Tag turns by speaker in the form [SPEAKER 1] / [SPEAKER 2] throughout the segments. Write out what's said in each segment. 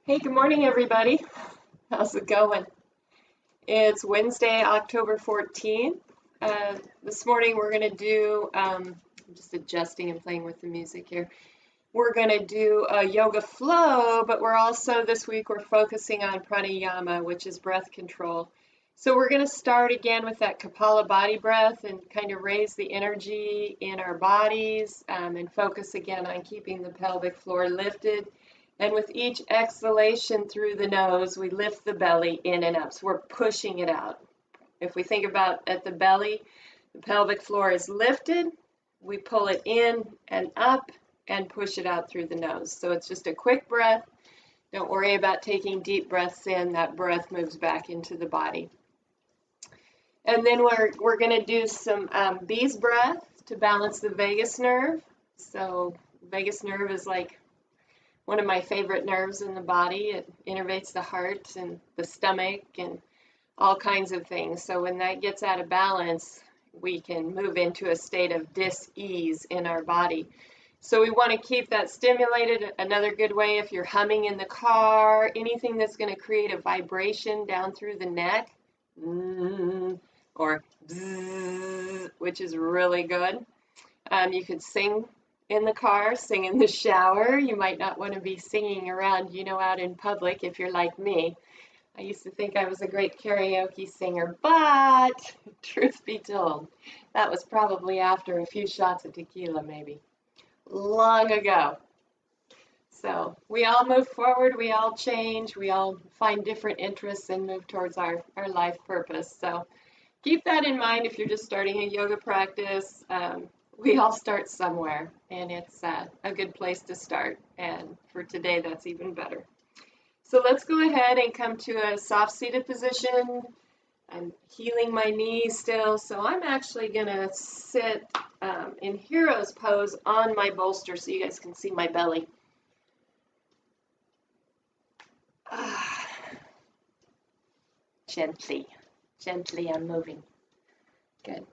[SPEAKER 1] Hey, good morning, everybody. How's it going? It's Wednesday, October 14th. This morning we're going to do, I'm just adjusting and playing with the music here. We're going to do a yoga flow, but this week we're focusing on pranayama, which is breath control. So we're going to start again with that Kapala body breath and kind of raise the energy in our bodies and focus again on keeping the pelvic floor lifted. And with each exhalation through the nose, we lift the belly in and up. So we're pushing it out. If we think about at the belly, the pelvic floor is lifted. We pull it in and up and push it out through the nose. So it's just a quick breath. Don't worry about taking deep breaths in. That breath moves back into the body. And then we're going to do some bees breath to balance the vagus nerve. So vagus nerve is like one of my favorite nerves in the body. It innervates the heart and the stomach and all kinds of things. So when that gets out of balance, we can move into a state of dis-ease in our body. So we want to keep that stimulated. Another good way, if you're humming in the car, anything that's going to create a vibration down through the neck, or which is really good. You could sing in the car, sing in the shower. You might not want to be singing around, out in public if you're like me. I used to think I was a great karaoke singer, but truth be told, that was probably after a few shots of tequila, maybe. Long ago. So we all move forward, we all change, we all find different interests and move towards our life purpose. So keep that in mind if you're just starting a yoga practice. We all start somewhere, and it's a good place to start. And for today, that's even better. So let's go ahead and come to a soft seated position. I'm healing my knees still, so I'm actually going to sit in hero's pose on my bolster so you guys can see my belly. Gently I'm moving. Good.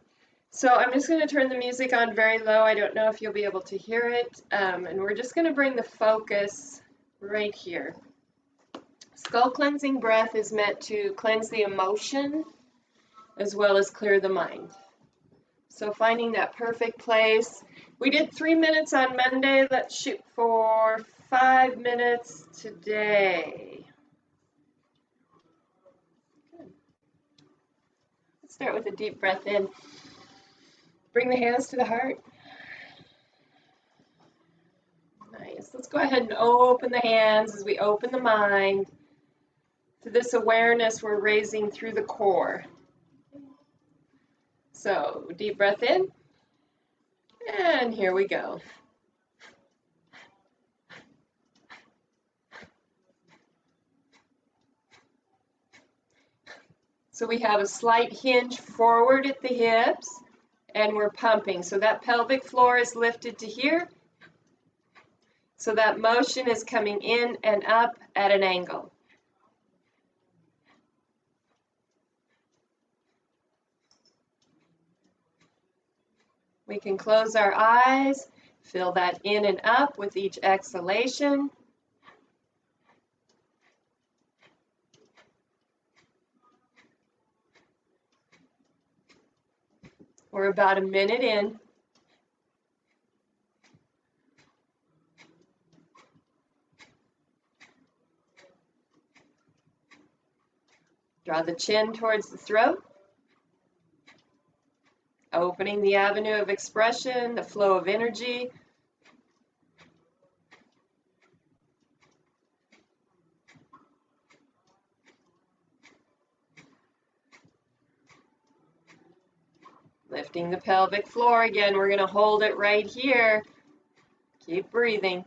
[SPEAKER 1] So I'm just going to turn the music on very low. I don't know if you'll be able to hear it. And we're just going to bring the focus right here. Skull cleansing breath is meant to cleanse the emotion as well as clear the mind. So finding that perfect place. We did 3 minutes on Monday. Let's shoot for 5 minutes today. Good. Let's start with a deep breath in. Bring the hands to the heart. Nice. Let's go ahead and open the hands as we open the mind. To this awareness we're raising through the core. So deep breath in. And here we go. So we have a slight hinge forward at the hips. And we're pumping. So that pelvic floor is lifted to here. So that motion is coming in and up at an angle. We can close our eyes, feel that in and up with each exhalation. We're about a minute in. Draw the chin towards the throat. Opening the avenue of expression, the flow of energy. Lifting the pelvic floor again. We're going to hold it right here. Keep breathing.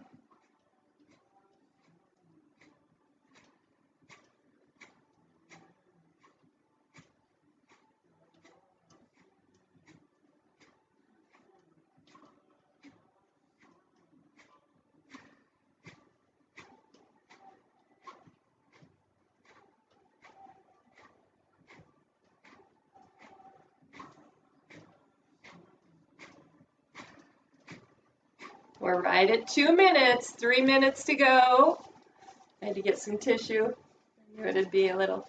[SPEAKER 1] We're right at 2 minutes, 3 minutes to go. I had to get some tissue. I knew it'd be a little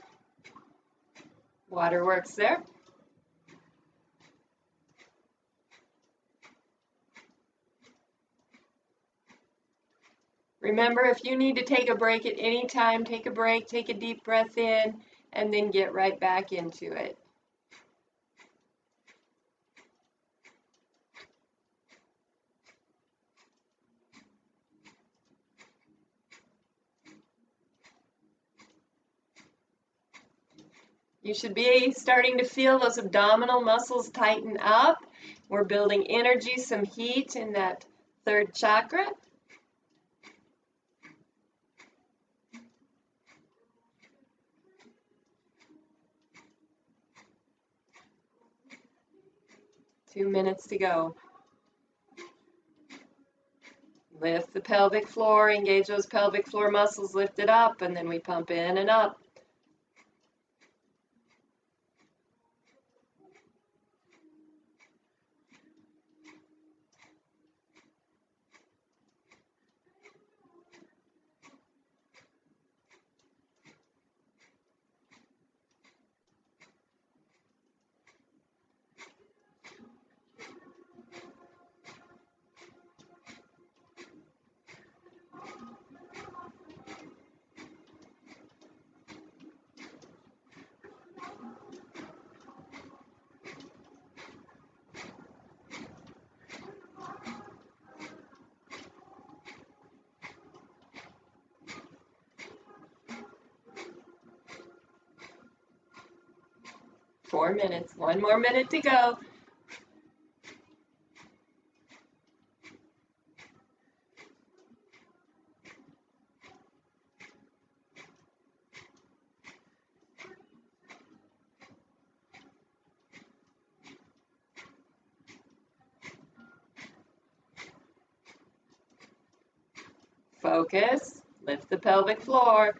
[SPEAKER 1] waterworks there. Remember, if you need to take a break at any time, take a break, take a deep breath in, and then get right back into it. You should be starting to feel those abdominal muscles tighten up. We're building energy, some heat in that third chakra. Two minutes to go. Lift the pelvic floor, engage those pelvic floor muscles, lift it up, and then we pump in and up. Four minutes. One more minute to go. Focus. Lift the pelvic floor.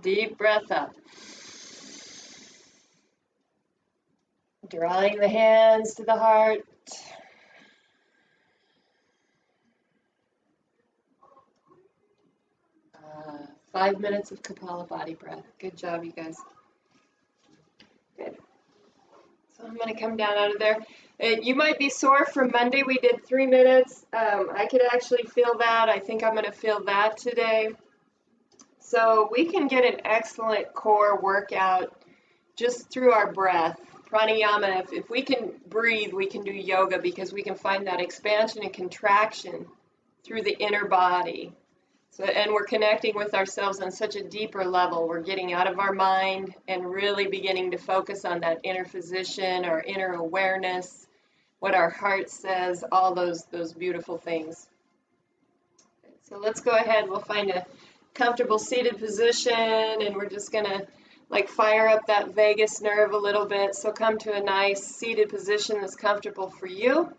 [SPEAKER 1] Deep breath up. Drawing the hands to the heart. 5 minutes of Kapalabhati breath. Good job, you guys. Good. So I'm going to come down out of there. You might be sore from Monday. We did 3 minutes. I could actually feel that. I think I'm going to feel that today. So we can get an excellent core workout just through our breath. Pranayama, if we can breathe, we can do yoga because we can find that expansion and contraction through the inner body. So, and we're connecting with ourselves on such a deeper level. We're getting out of our mind and really beginning to focus on that inner physician, our inner awareness, what our heart says, all those beautiful things. So let's go ahead. We'll find a comfortable seated position, and we're just going to like fire up that vagus nerve a little bit. So come to a nice seated position that's comfortable for you.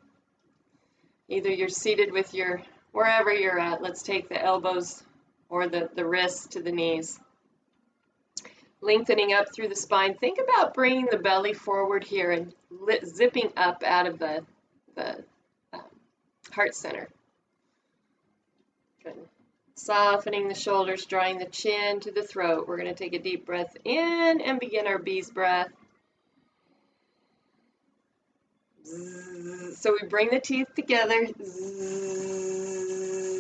[SPEAKER 1] Either you're seated with your, wherever you're at, let's take the elbows or the wrists to the knees. Lengthening up through the spine. Think about bringing the belly forward here and zipping up out of the heart center. Good. Softening the shoulders, drawing the chin to the throat. We're going to take a deep breath in and begin our bee's breath. So we bring the teeth together,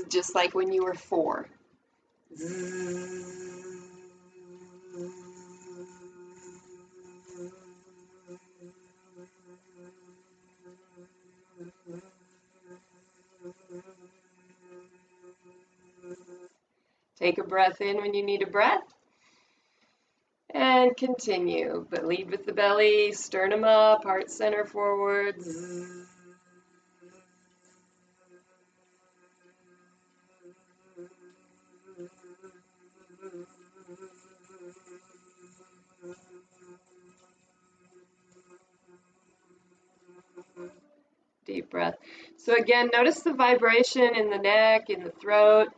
[SPEAKER 1] just like when you were 4. Take a breath in when you need a breath. And continue, but lead with the belly, sternum up, heart center forward. Deep breath. So again, notice the vibration in the neck, in the throat.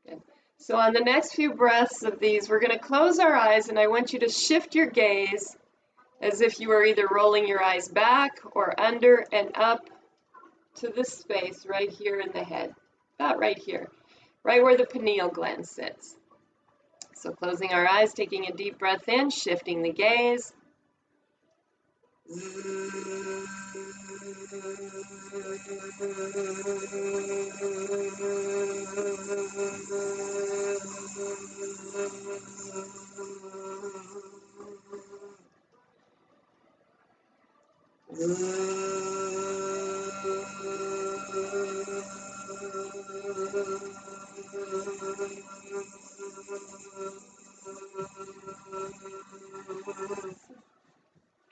[SPEAKER 1] Good. So on the next few breaths of these, we're going to close our eyes, and I want you to shift your gaze as if you are either rolling your eyes back or under and up to this space right here in the head, about right here, right where the pineal gland sits. So closing our eyes, taking a deep breath in, shifting the gaze.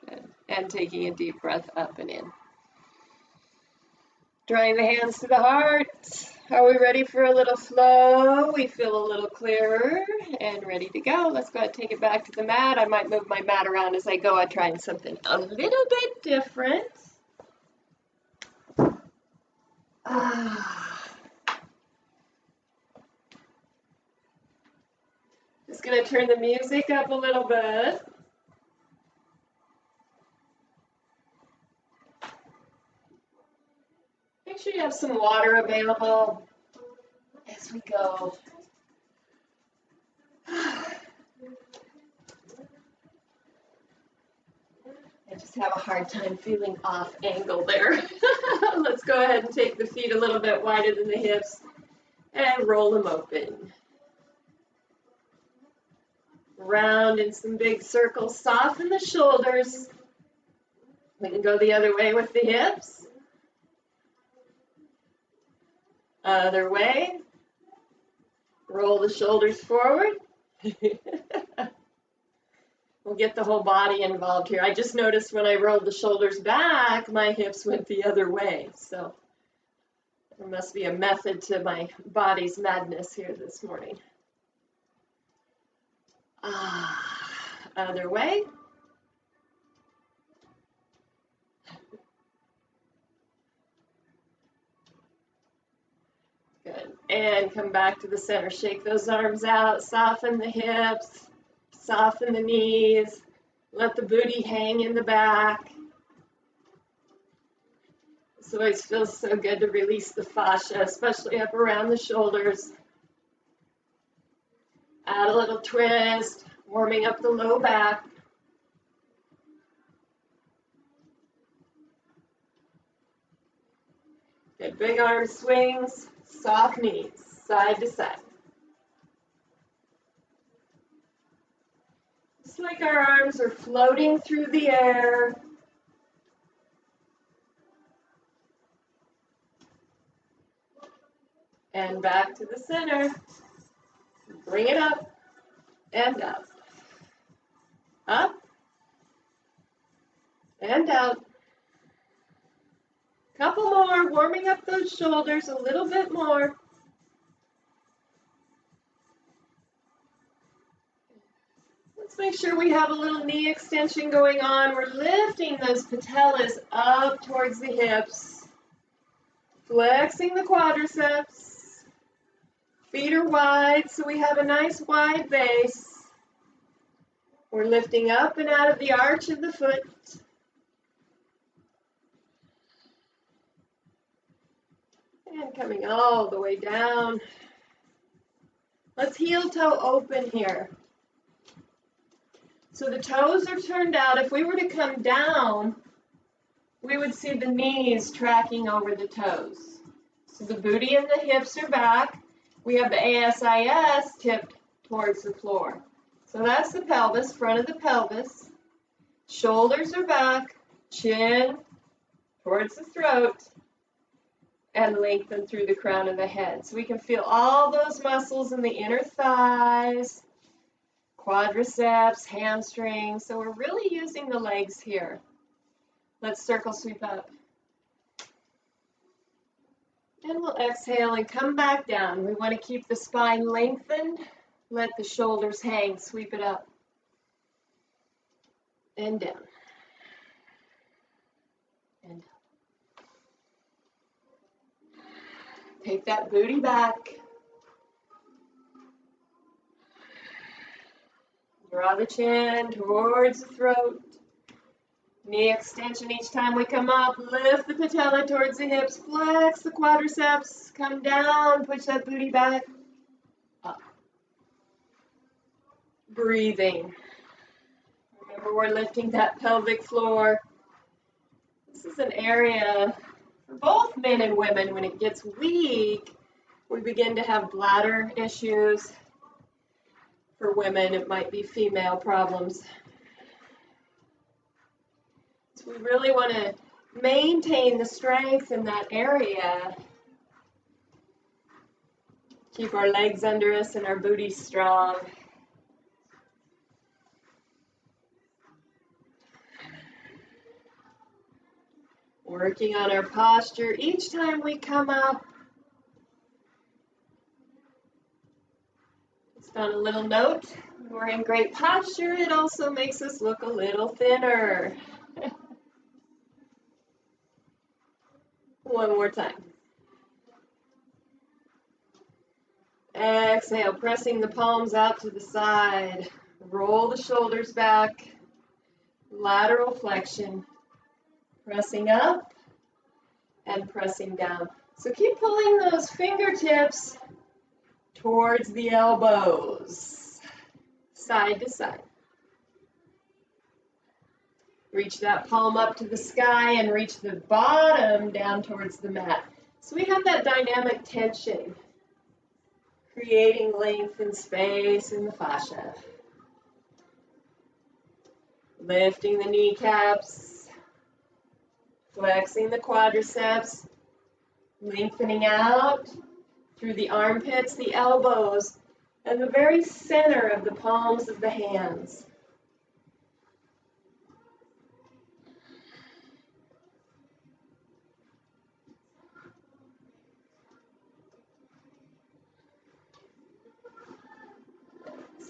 [SPEAKER 1] Good. And taking a deep breath up and in. Drawing the hands to the heart. Are we ready for a little flow? We feel a little clearer and ready to go. Let's go ahead and take it back to the mat. I might move my mat around as I go. I'm trying something a little bit different. Just going to turn the music up a little bit. Make sure you have some water available as we go. I just have a hard time feeling off angle there. Let's go ahead and take the feet a little bit wider than the hips and roll them open. Round in some big circles, soften the shoulders. We can go the other way with the hips. Other way. Roll the shoulders forward. We'll get the whole body involved here. I just noticed when I rolled the shoulders back, my hips went the other way. So there must be a method to my body's madness here this morning. Other way. Good. And come back to the center. Shake those arms out. Soften the hips. Soften the knees. Let the booty hang in the back. This always feels so good to release the fascia, especially up around the shoulders. Add a little twist, warming up the low back. Good, big arm swings, soft knees, side to side. It's like our arms are floating through the air. And back to the center. Bring it up and up. Up and out. Couple more, warming up those shoulders a little bit more. Let's make sure we have a little knee extension going on. We're lifting those patellas up towards the hips, flexing the quadriceps. Feet are wide, so we have a nice wide base. We're lifting up and out of the arch of the foot. And coming all the way down. Let's heel toe open here. So the toes are turned out. If we were to come down, we would see the knees tracking over the toes. So the booty and the hips are back. We have the ASIS tipped towards the floor. So that's the pelvis, front of the pelvis. Shoulders are back, chin towards the throat, and lengthen through the crown of the head. So we can feel all those muscles in the inner thighs, quadriceps, hamstrings. So we're really using the legs here. Let's circle sweep up. And we'll exhale and come back down. We want to keep the spine lengthened. Let the shoulders hang. Sweep it up. And down. And down. Take that booty back. Draw the chin towards the throat. Knee extension each time we come up. Lift the patella towards the hips. Flex the quadriceps. Come down. Push that booty back. Up. Breathing. Remember, we're lifting that pelvic floor. This is an area for both men and women. When it gets weak, we begin to have bladder issues. For women, it might be female problems. So we really want to maintain the strength in that area. Keep our legs under us and our booty strong. Working on our posture each time we come up. Just on a little note, when we're in great posture, it also makes us look a little thinner. One more time. Exhale, pressing the palms out to the side. Roll the shoulders back. Lateral flexion. Pressing up and pressing down. So keep pulling those fingertips towards the elbows, side to side. Reach that palm up to the sky and reach the bottom down towards the mat. So we have that dynamic tension, creating length and space in the fascia. Lifting the kneecaps, flexing the quadriceps, lengthening out through the armpits, the elbows, and the very center of the palms of the hands.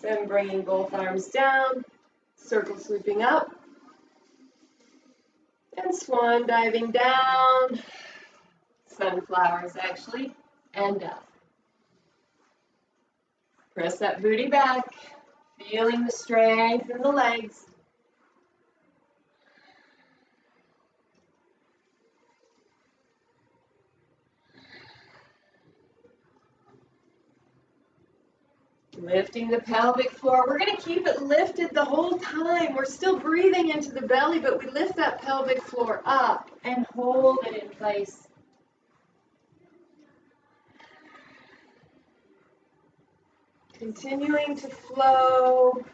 [SPEAKER 1] Then bringing both arms down, circle sweeping up, and swan diving down, sunflowers actually, and up. Press that booty back, feeling the strength in the legs. Lifting the pelvic floor. We're going to keep it lifted the whole time. We're still breathing into the belly, but we lift that pelvic floor up and hold it in place. Continuing to flow.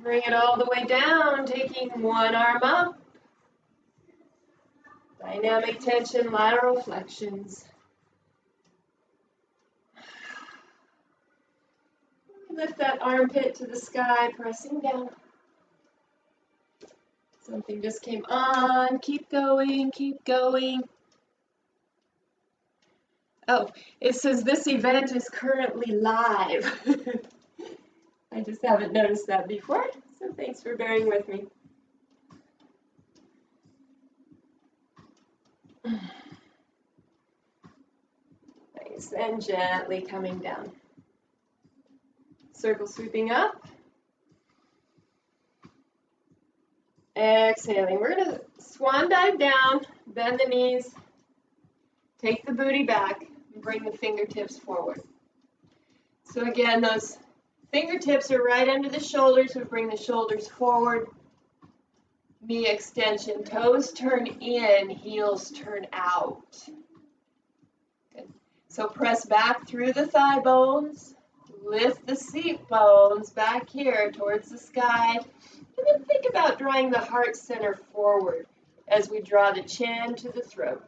[SPEAKER 1] Bring it all the way down, taking one arm up. Dynamic tension, lateral flexions. Lift that armpit to the sky, pressing down. Something just came on. Keep going, keep going. Oh, it says this event is currently live. I just haven't noticed that before, so thanks for bearing with me. Nice, and gently coming down. Circle sweeping up. Exhaling. We're going to swan dive down, bend the knees, take the booty back, and bring the fingertips forward. So again, those fingertips are right under the shoulders. We bring the shoulders forward. Knee extension, toes turn in, heels turn out. Good. So press back through the thigh bones, lift the seat bones back here towards the sky, and then think about drawing the heart center forward as we draw the chin to the throat.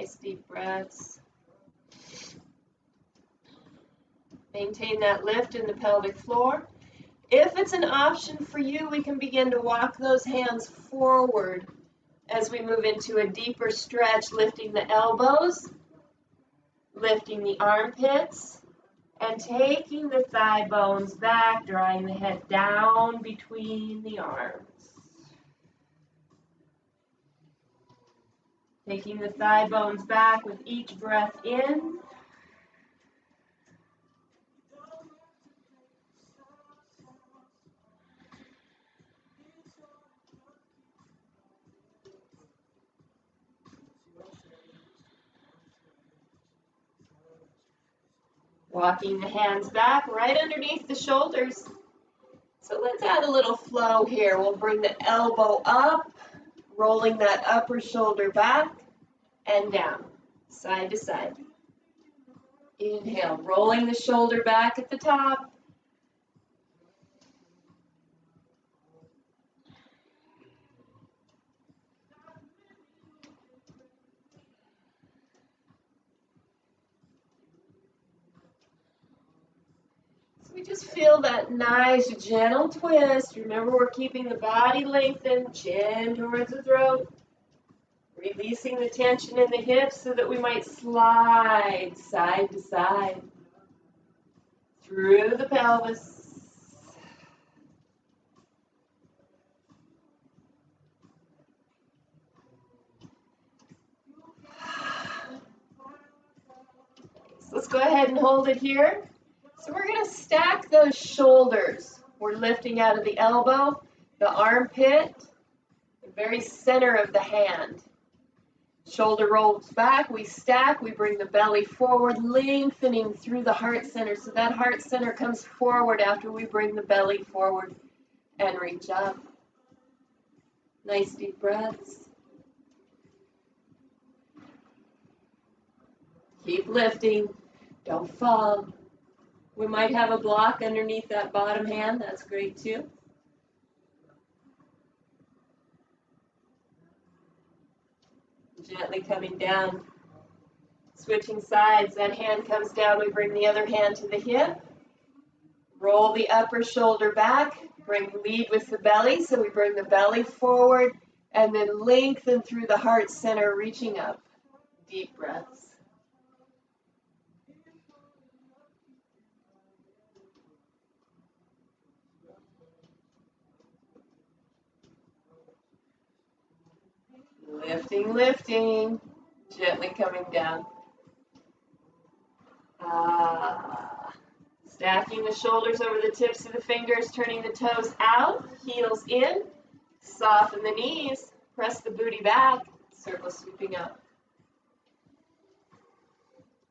[SPEAKER 1] Nice deep breaths. Maintain that lift in the pelvic floor. If it's an option for you, we can begin to walk those hands forward as we move into a deeper stretch, lifting the elbows, lifting the armpits, and taking the thigh bones back, drawing the head down between the arms. Taking the thigh bones back with each breath in. Walking the hands back right underneath the shoulders. So let's add a little flow here. We'll bring the elbow up, rolling that upper shoulder back and down, side to side. Inhale, rolling the shoulder back at the top. So we just feel that nice, gentle twist. Remember, we're keeping the body lengthened, chin towards the throat. Releasing the tension in the hips so that we might slide side to side through the pelvis. So let's go ahead and hold it here. So we're going to stack those shoulders. We're lifting out of the elbow, the armpit, the very center of the hand. Shoulder rolls back, we stack, we bring the belly forward, lengthening through the heart center. So that heart center comes forward after we bring the belly forward and reach up. Nice deep breaths. Keep lifting, don't fall. We might have a block underneath that bottom hand, that's great too. Gently coming down, switching sides, that hand comes down, we bring the other hand to the hip, roll the upper shoulder back, lead with the belly, so we bring the belly forward, and then lengthen through the heart center, reaching up. Deep breaths. Lifting, lifting, gently coming down. Stacking the shoulders over the tips of the fingers, turning the toes out, heels in, soften the knees, press the booty back, circle sweeping up.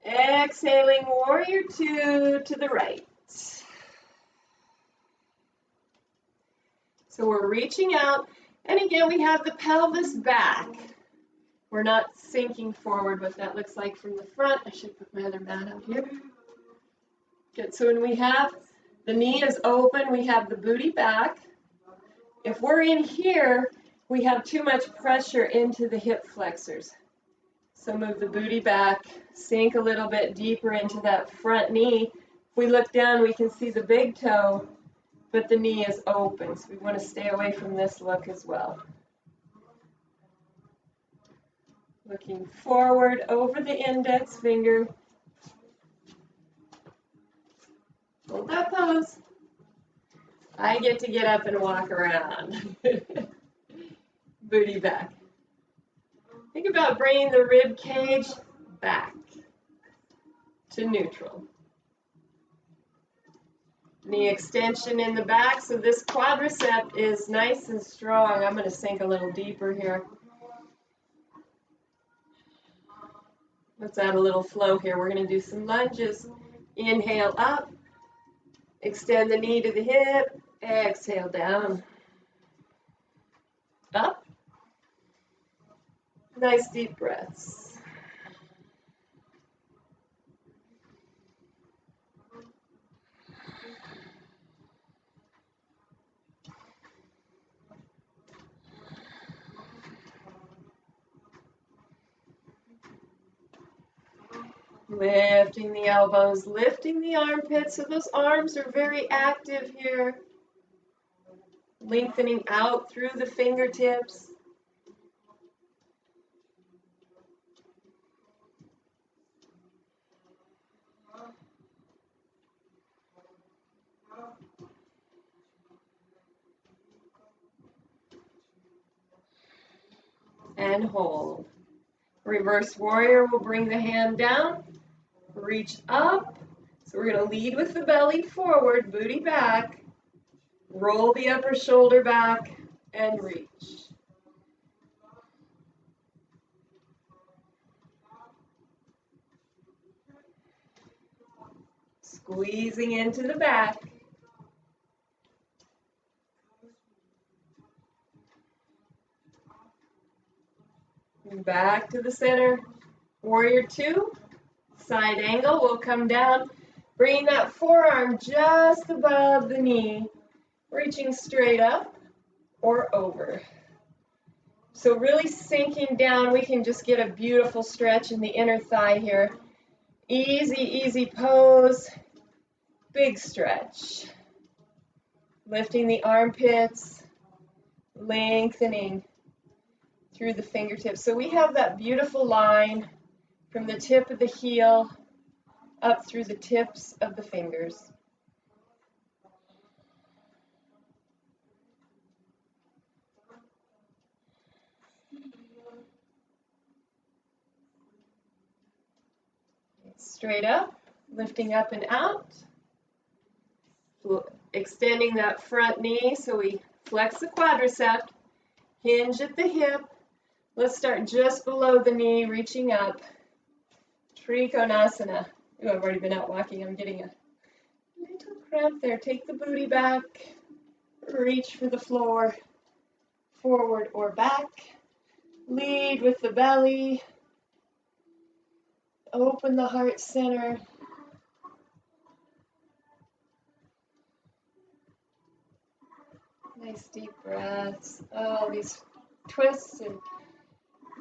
[SPEAKER 1] Exhaling, warrior two to the right. So we're reaching out, and again, we have the pelvis back. We're not sinking forward, what that looks like from the front. I should put my other mat out here. Good, so when we have the knee is open, we have the booty back. If we're in here, we have too much pressure into the hip flexors. So move the booty back, sink a little bit deeper into that front knee. If we look down, we can see the big toe, but the knee is open. So we want to stay away from this look as well. Looking forward over the index finger. Hold that pose. I get to get up and walk around. Booty back. Think about bringing the rib cage back to neutral. Knee extension in the back, so this quadricep is nice and strong. I'm going to sink a little deeper here. Let's add a little flow here. We're going to do some lunges. Inhale up. Extend the knee to the hip. Exhale down. Up. Nice deep breaths. Lifting the elbows, lifting the armpits, so those arms are very active here. Lengthening out through the fingertips. And hold. Reverse warrior will bring the hand down, reach up. So we're going to lead with the belly forward, booty back, roll the upper shoulder back, and reach. Squeezing into the back. Back to the center. Warrior two. Side angle will come down. Bringing that forearm just above the knee. Reaching straight up or over. So really sinking down, we can just get a beautiful stretch in the inner thigh here. Easy, easy pose. Big stretch. Lifting the armpits. Lengthening through the fingertips. So we have that beautiful line from the tip of the heel up through the tips of the fingers. Straight up, lifting up and out. Extending that front knee so we flex the quadricep, hinge at the hip. Let's start just below the knee, reaching up. Trikonasana. Ooh, I've already been out walking. I'm getting a little cramp there. Take the booty back. Reach for the floor. Forward or back. Lead with the belly. Open the heart center. Nice deep breaths. Oh, these twists and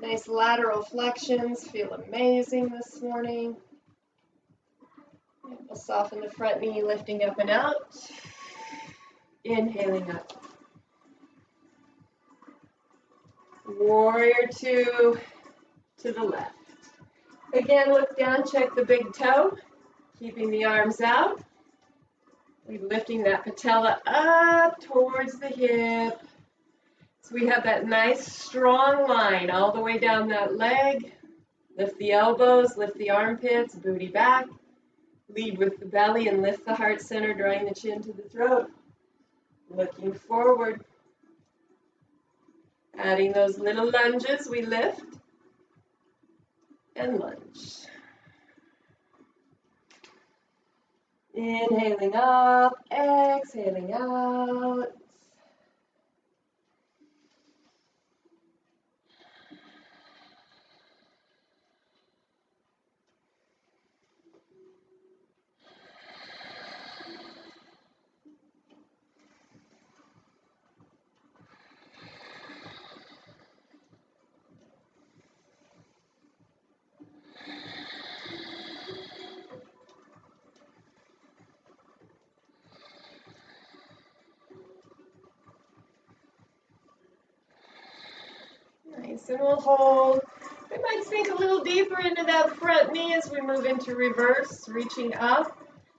[SPEAKER 1] nice lateral flexions feel amazing this morning. We'll soften the front knee, lifting up and out. Inhaling up. Warrior two to the left. Again, look down, check the big toe, keeping the arms out. We're lifting that patella up towards the hip. So we have that nice strong line all the way down that leg. Lift the elbows, lift the armpits, booty back. Lead with the belly and lift the heart center, drawing the chin to the throat. Looking forward. Adding those little lunges, we lift and lunge. Inhaling up, exhaling out. Nice, and we'll hold. We might sink a little deeper into that front knee as we move into reverse, reaching up.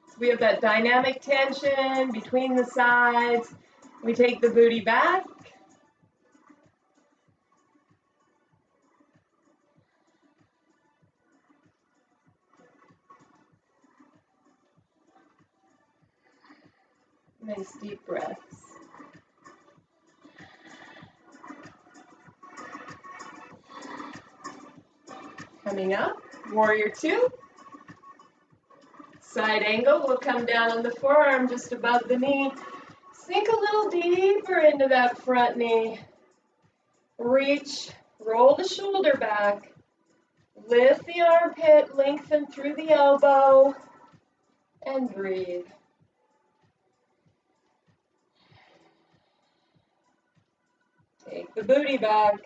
[SPEAKER 1] So we have that dynamic tension between the sides. We take the booty back. Nice deep breaths. Coming up, warrior two. Side angle, we'll come down on the forearm just above the knee. Sink a little deeper into that front knee. Reach, roll the shoulder back. Lift the armpit, lengthen through the elbow, and breathe. Take the booty back.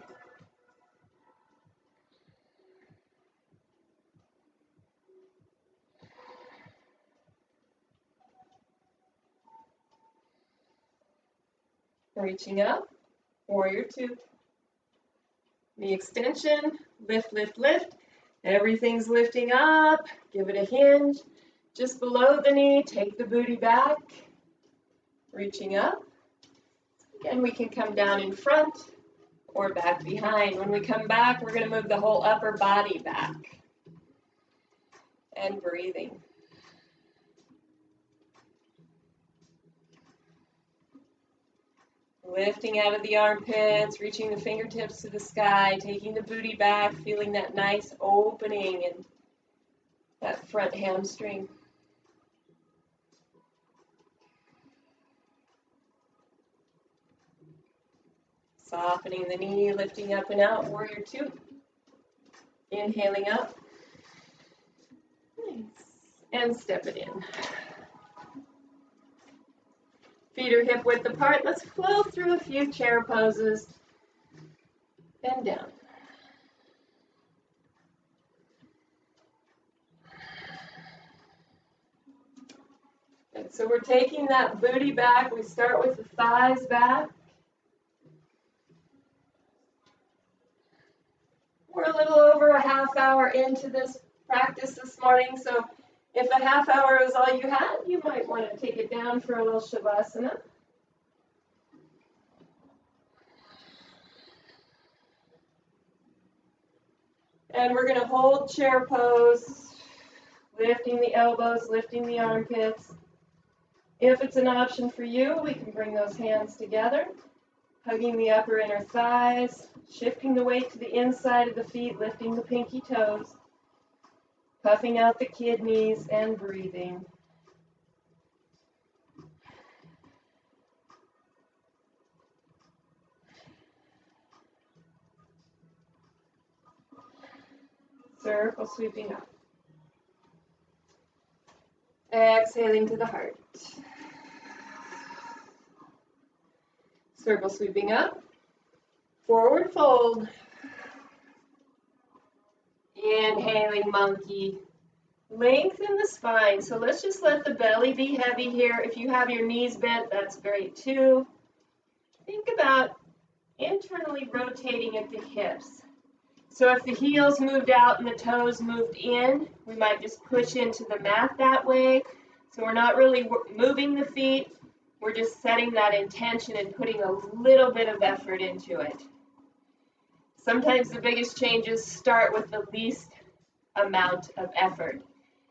[SPEAKER 1] Reaching up, warrior two. Knee extension, lift, lift, lift. Everything's lifting up. Give it a hinge. Just below the knee, take the booty back. Reaching up. Again, we can come down in front or back behind. When we come back, we're going to move the whole upper body back. And breathing. Lifting out of the armpits, reaching the fingertips to the sky, taking the booty back, feeling that nice opening in that front hamstring. Softening the knee, lifting up and out, warrior two. Inhaling up. Nice. And step it in. Feet are hip width apart. Let's flow through a few chair poses. And down. Good. So we're taking that booty back. We start with the thighs back. We're a little over a half hour into this practice this morning, so if a half hour is all you had, you might want to take it down for a little shavasana. And we're going to hold chair pose, lifting the elbows, lifting the armpits. If it's an option for you, we can bring those hands together, hugging the upper inner thighs, shifting the weight to the inside of the feet, lifting the pinky toes, puffing out the kidneys, and breathing. Circle sweeping up. Exhaling to the heart. Circle sweeping up. Forward fold. Inhaling monkey. Lengthen the spine. So let's just let the belly be heavy here. If you have your knees bent, that's great too. Think about internally rotating at the hips. So if the heels moved out and the toes moved in, we might just push into the mat that way. So we're not really moving the feet. We're just setting that intention and putting a little bit of effort into it. Sometimes the biggest changes start with the least amount of effort.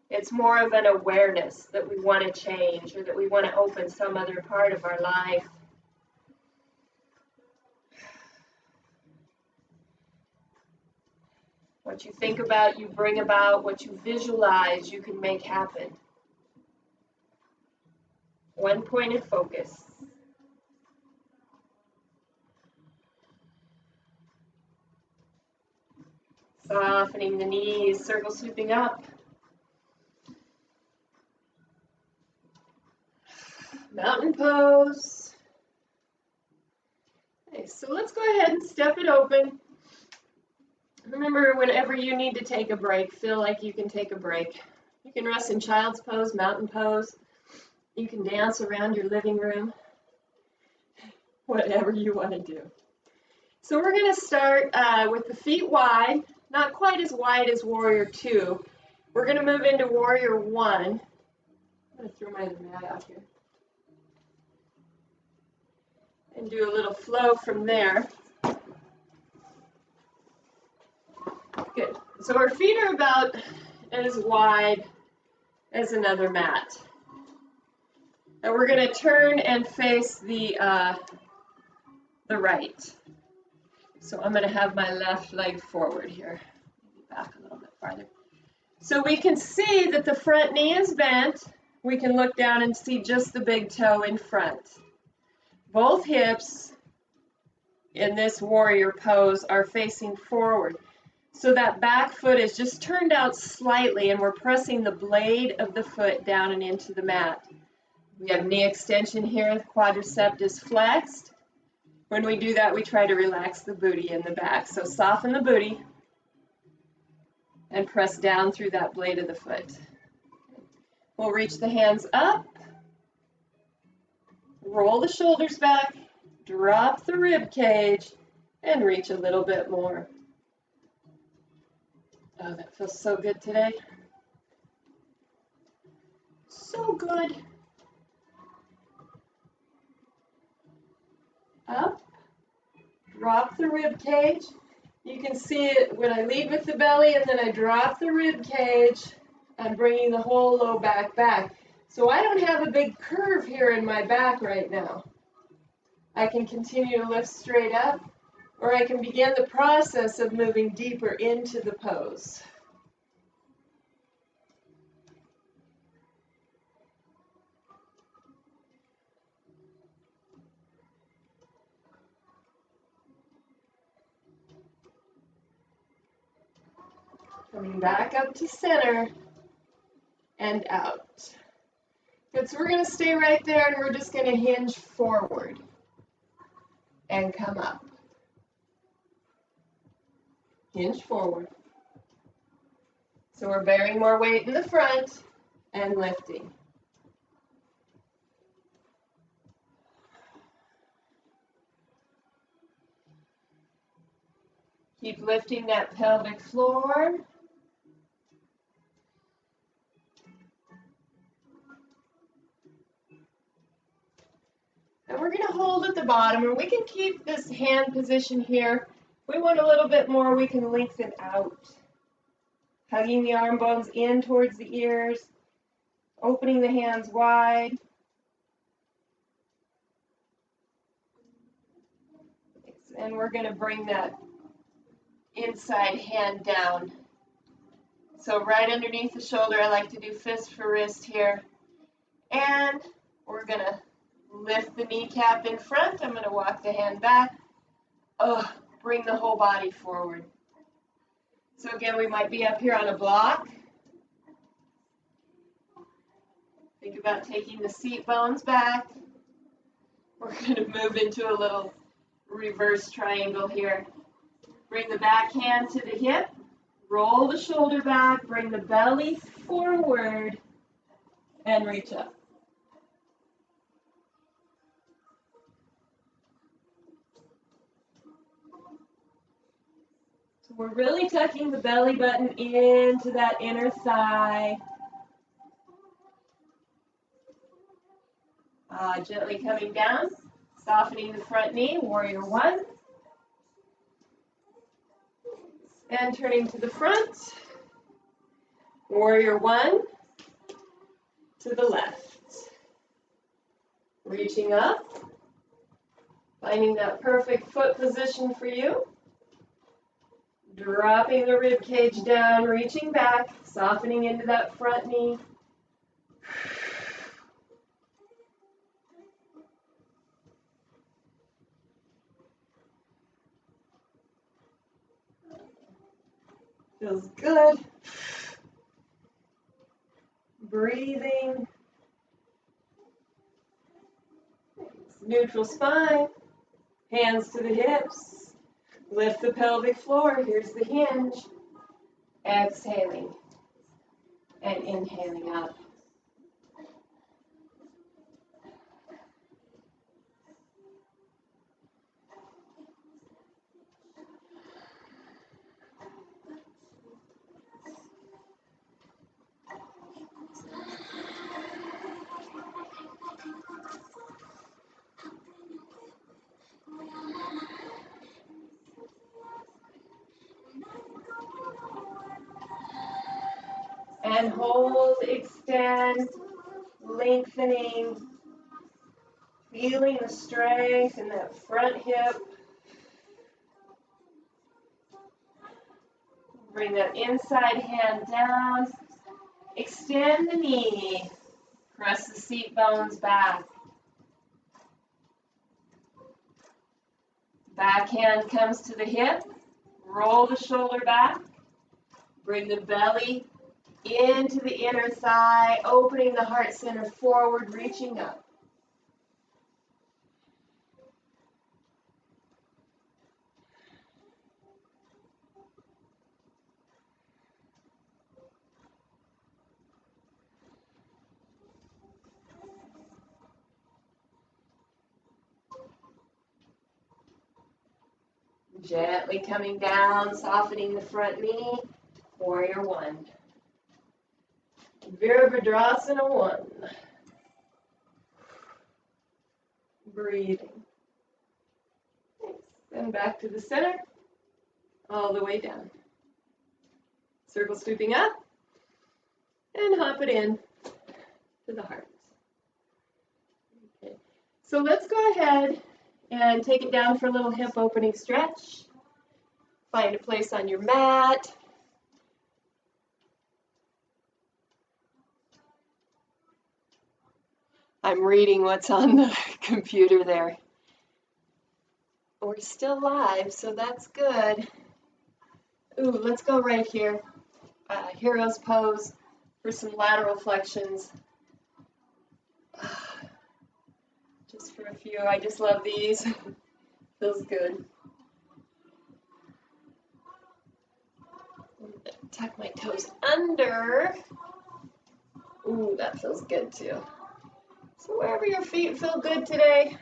[SPEAKER 1] It's more of an awareness that we want to change or that we want to open some other part of our life. What you think about, you bring about. What you visualize, you can make happen. One pointed focus. Softening the knees, circle sweeping up. Mountain pose. Okay, so let's go ahead and step it open. Remember, whenever you need to take a break, feel like you can take a break. You can rest in child's pose, mountain pose. You can dance around your living room. Whatever you want to do. So we're going to start with the feet wide, not quite as wide as warrior two. We're going to move into warrior one. I'm going to throw my mat out here. And do a little flow from there. Good. So our feet are about as wide as another mat. And we're going to turn and face the right. So I'm going to have my left leg forward here. Maybe back a little bit farther. So we can see that the front knee is bent. We can look down and see just the big toe in front. Both hips in this warrior pose are facing forward. So that back foot is just turned out slightly and we're pressing the blade of the foot down and into the mat. We have knee extension here, the quadricep is flexed. When we do that, we try to relax the booty in the back. So soften the booty and press down through that blade of the foot. We'll reach the hands up, roll the shoulders back, drop the rib cage, and reach a little bit more. Oh, that feels so good today. So good. Up, drop the rib cage. You can see it when I lead with the belly and then I drop the rib cage. I'm bringing the whole low back back. So I don't have a big curve here in my back right now. I can continue to lift straight up, or I can begin the process of moving deeper into the pose. Coming back up to center and out. Good, so we're going to stay right there and we're just going to hinge forward and come up. Hinge forward. So we're bearing more weight in the front and lifting. Keep lifting that pelvic floor. And we're going to hold at the bottom, and we can keep this hand position here. If we want a little bit more, we can lengthen out. Hugging the arm bones in towards the ears, opening the hands wide. And we're going to bring that inside hand down. So right underneath the shoulder, I like to do fist for wrist here. And we're going to lift the kneecap in front. I'm going to walk the hand back. Bring the whole body forward. So again, we might be up here on a block. Think about taking the seat bones back. We're going to move into a little reverse triangle here. Bring the back hand to the hip. Roll the shoulder back. Bring the belly forward and reach up. So we're really tucking the belly button into that inner thigh. Gently coming down, softening the front knee, warrior one. And turning to the front, warrior one, to the left. Reaching up, finding that perfect foot position for you. Dropping the rib cage down, reaching back, softening into that front knee. Feels good. Breathing. Neutral spine. Hands to the hips. Lift the pelvic floor. Here's the hinge. Exhaling and inhaling out. And hold, extend, lengthening, feeling the strength in that front hip. Bring that inside hand down. Extend the knee. Press the seat bones back. Back hand comes to the hip. Roll the shoulder back. Bring the belly into the inner thigh, opening the heart center forward, reaching up. Gently coming down, softening the front knee. Warrior One. Virabhadrasana 1. Breathing. Then back to the center, all the way down. Circle scooping up, and hop it in to the heart. Okay. So let's go ahead and take it down for a little hip opening stretch. Find a place on your mat. I'm reading what's on the computer there. We're still live, so that's good. Ooh, let's go right here. Hero's pose for some lateral flexions. Just for a few. I just love these. Feels good. Tuck my toes under. Ooh, that feels good too. So wherever your feet feel good today.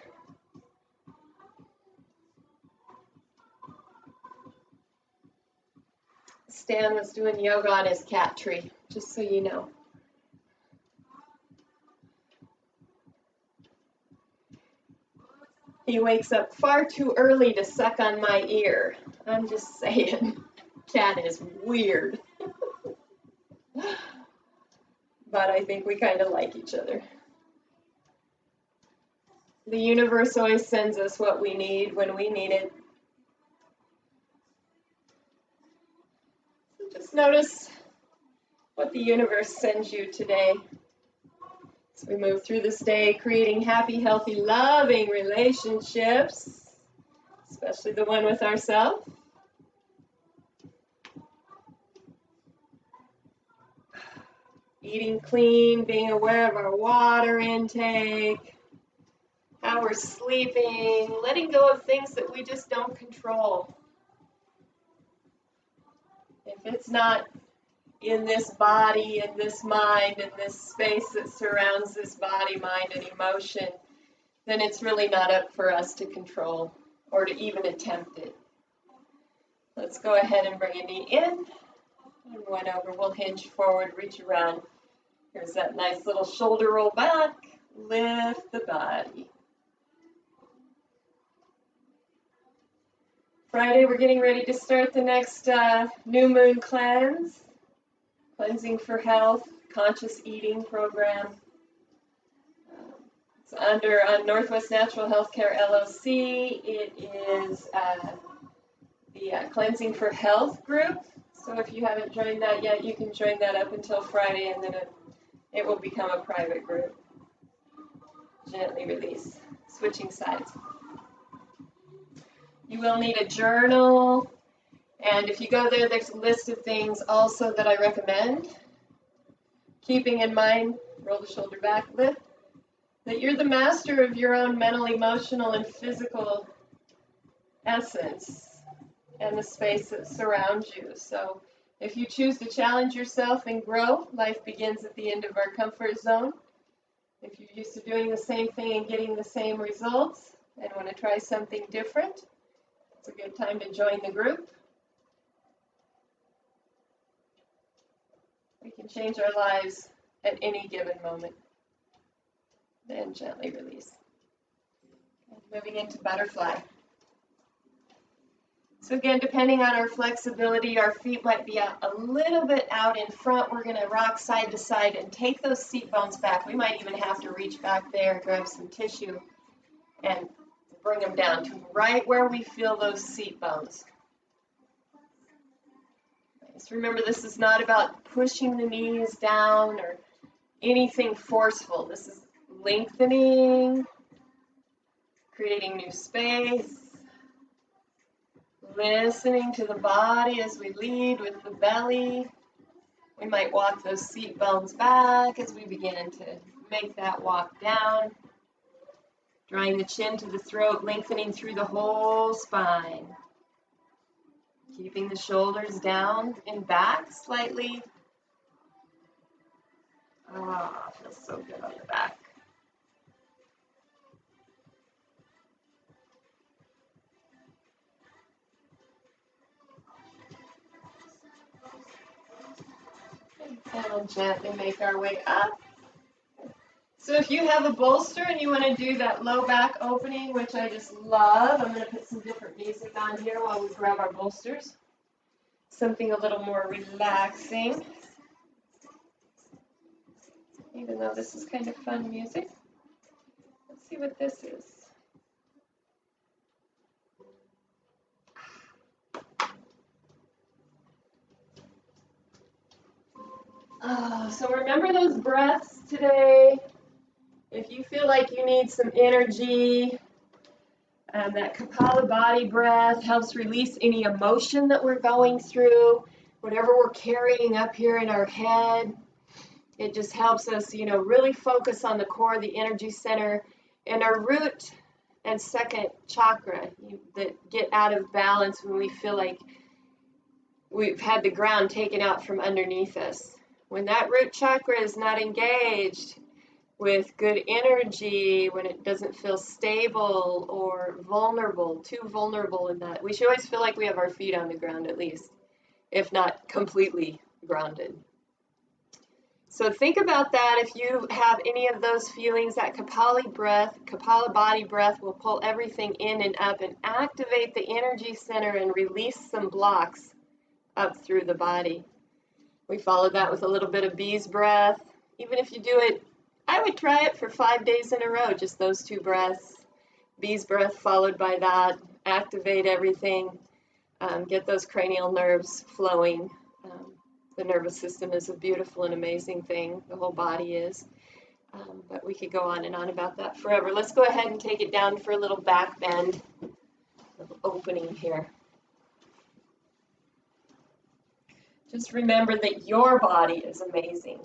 [SPEAKER 1] Stan was doing yoga on his cat tree, just so you know. He wakes up far too early to suck on my ear. I'm just saying, cat is weird. But I think we kind of like each other. The universe always sends us what we need when we need it. So just notice what the universe sends you today. As we move through this day, creating happy, healthy, loving relationships, especially the one with ourselves. Eating clean, being aware of our water intake, how we're sleeping, letting go of things that we just don't control. If it's not in this body, in this mind, in this space that surrounds this body, mind, and emotion, then it's really not up for us to control or to even attempt it. Let's go ahead and bring a knee in and one over. We'll hinge forward, reach around. Here's that nice little shoulder roll back. Lift the body. Friday, we're getting ready to start the next new moon cleanse. Cleansing for Health, Conscious Eating program. It's under Northwest Natural Healthcare LLC. It is the Cleansing for Health group. So if you haven't joined that yet, you can join that up until Friday, and then it will become a private group. Gently release. Switching sides. You will need a journal. And if you go there, there's a list of things also that I recommend. Keeping in mind, roll the shoulder back, lift, that you're the master of your own mental, emotional, and physical essence and the space that surrounds you. So if you choose to challenge yourself and grow, life begins at the end of our comfort zone. If you're used to doing the same thing and getting the same results and want to try something different, it's a good time to join the group. We can change our lives at any given moment. Then gently release. And moving into butterfly. So again, depending on our flexibility, our feet might be out a little bit out in front. We're going to rock side to side and take those seat bones back. We might even have to reach back there, grab some tissue, and bring them down to right where we feel those seat bones. Just remember, this is not about pushing the knees down or anything forceful. This is lengthening, creating new space, listening to the body as we lead with the belly. We might walk those seat bones back as we begin to make that walk down. Drawing the chin to the throat, lengthening through the whole spine. Keeping the shoulders down and back slightly. Ah, feels so good on the back. And we'll gently make our way up. So if you have a bolster and you want to do that low back opening, which I just love, I'm going to put some different music on here while we grab our bolsters. Something a little more relaxing. Even though this is kind of fun music. Let's see what this is. So remember those breaths today. If you feel like you need some energy, that Kapalabhati breath helps release any emotion that we're going through, whatever we're carrying up here in our head. It just helps us, really focus on the core, the energy center, and our root and second chakra that get out of balance when we feel like we've had the ground taken out from underneath us. When that root chakra is not engaged with good energy, when it doesn't feel stable or vulnerable, too vulnerable in that, we should always feel like we have our feet on the ground at least, if not completely grounded. So think about that. If you have any of those feelings, that Kapalabhati breath will pull everything in and up and activate the energy center and release some blocks up through the body. We follow that with a little bit of bee's breath. Even if you do it, I would try it for 5 days in a row, just those 2 breaths. Bee's breath followed by that, activate everything, get those cranial nerves flowing. The nervous system is a beautiful and amazing thing. The whole body is. But we could go on and on about that forever. Let's go ahead and take it down for a little back bend, little opening here. Just remember that your body is amazing.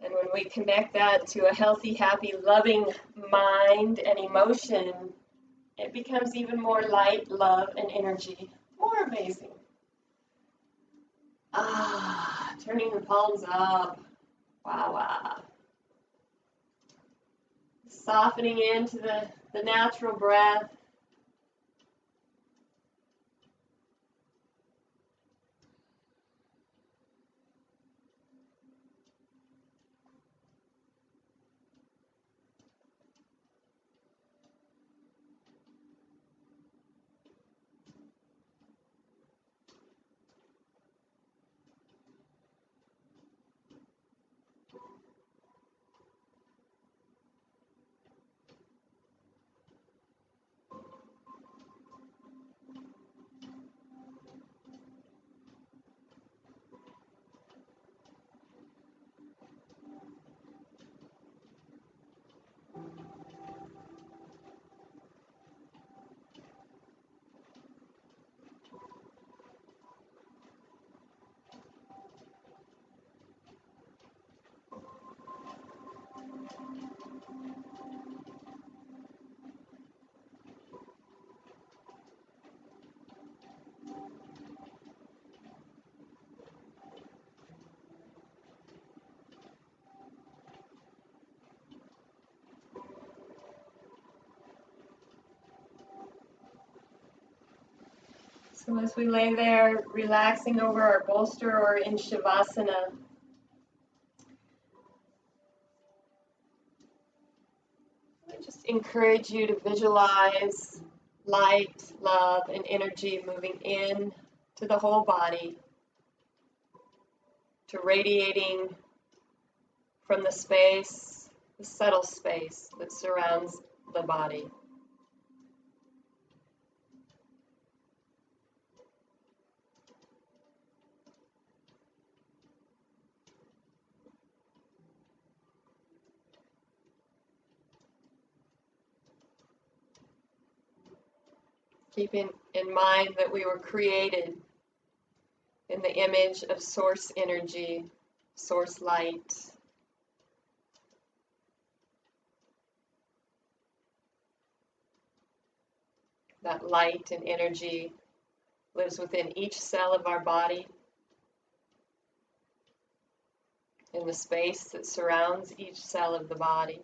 [SPEAKER 1] And when we connect that to a healthy, happy, loving mind and emotion, it becomes even more light, love, and energy. More amazing. Turning the palms up. Wow, wow. Softening into the natural breath. So as we lay there, relaxing over our bolster or in Shavasana, I just encourage you to visualize light, love, and energy moving in to the whole body, to radiating from the space, the subtle space that surrounds the body. Keeping in mind that we were created in the image of source energy, source light. That light and energy lives within each cell of our body, in the space that surrounds each cell of the body.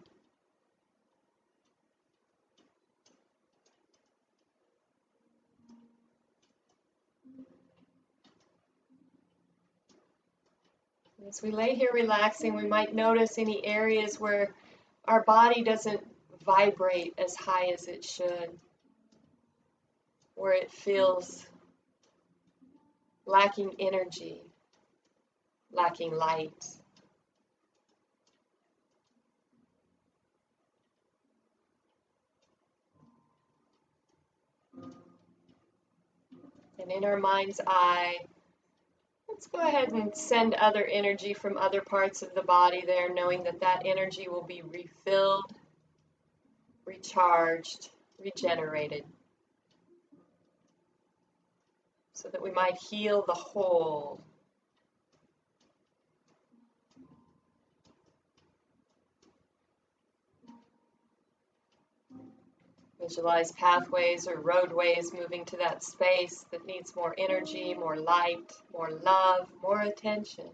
[SPEAKER 1] As we lay here relaxing, we might notice any areas where our body doesn't vibrate as high as it should, where it feels lacking energy, lacking light. And in our mind's eye, let's go ahead and send other energy from other parts of the body there, knowing that that energy will be refilled, recharged, regenerated, so that we might heal the whole. Visualize pathways or roadways moving to that space that needs more energy, more light, more love, more attention.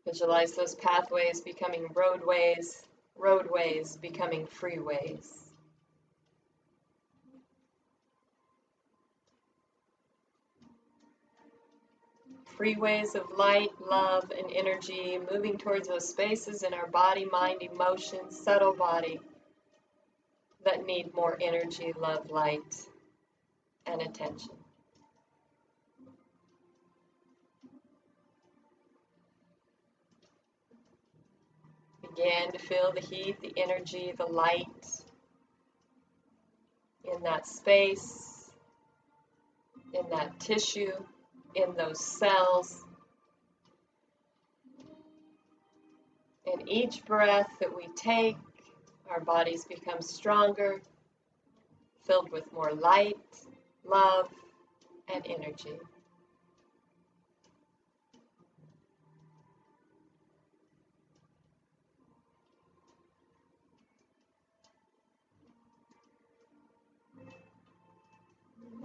[SPEAKER 1] Visualize those pathways becoming roadways, roadways becoming freeways. Freeways of light, love, and energy moving towards those spaces in our body, mind, emotions, subtle body that need more energy, love, light, and attention. Begin to feel the heat, the energy, the light in that space, in that tissue, in those cells. And each breath that we take, our bodies become stronger, filled with more light, love, and energy.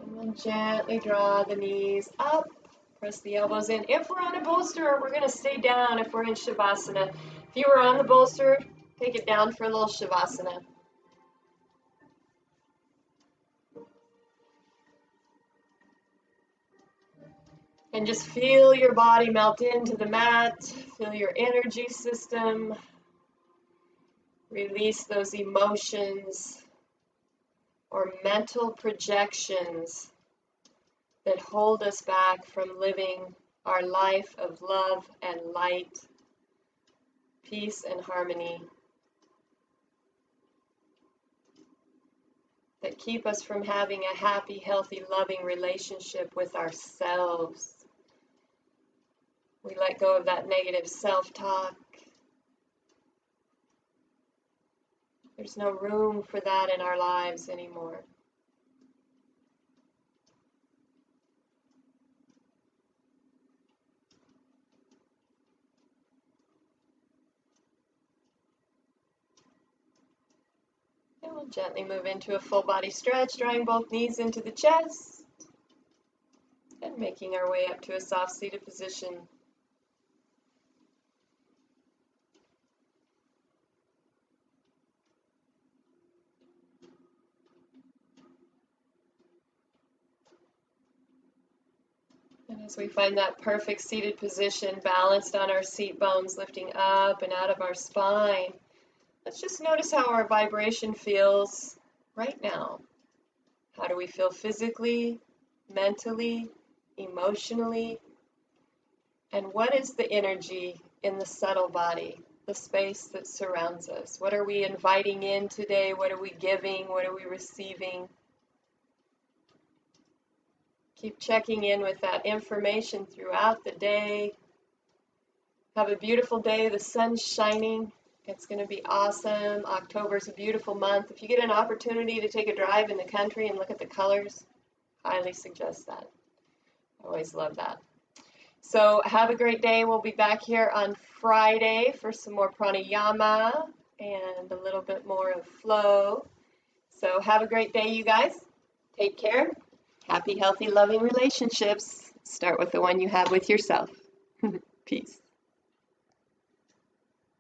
[SPEAKER 1] And then gently draw the knees up, press the elbows in. If we're on a bolster, we're going to stay down if we're in Shavasana. If you were on the bolster, take it down for a little Shavasana. And just feel your body melt into the mat, feel your energy system, release those emotions or mental projections that hold us back from living our life of love and light, peace and harmony, that keep us from having a happy, healthy, loving relationship with ourselves. We let go of that negative self-talk. There's no room for that in our lives anymore. And we'll gently move into a full body stretch, drawing both knees into the chest and making our way up to a soft seated position. And as we find that perfect seated position, balanced on our seat bones, lifting up and out of our spine, let's just notice how our vibration feels right now. How do we feel physically, mentally, emotionally? And what is the energy in the subtle body, the space that surrounds us? What are we inviting in today? What are we giving? What are we receiving? Keep checking in with that information throughout the day. Have a beautiful day. The sun's shining. It's going to be awesome. October's a beautiful month. If you get an opportunity to take a drive in the country and look at the colors, highly suggest that. I always love that. So have a great day. We'll be back here on Friday for some more pranayama and a little bit more of flow. So have a great day, you guys. Take care. Happy, healthy, loving relationships. Start with the one you have with yourself. Peace.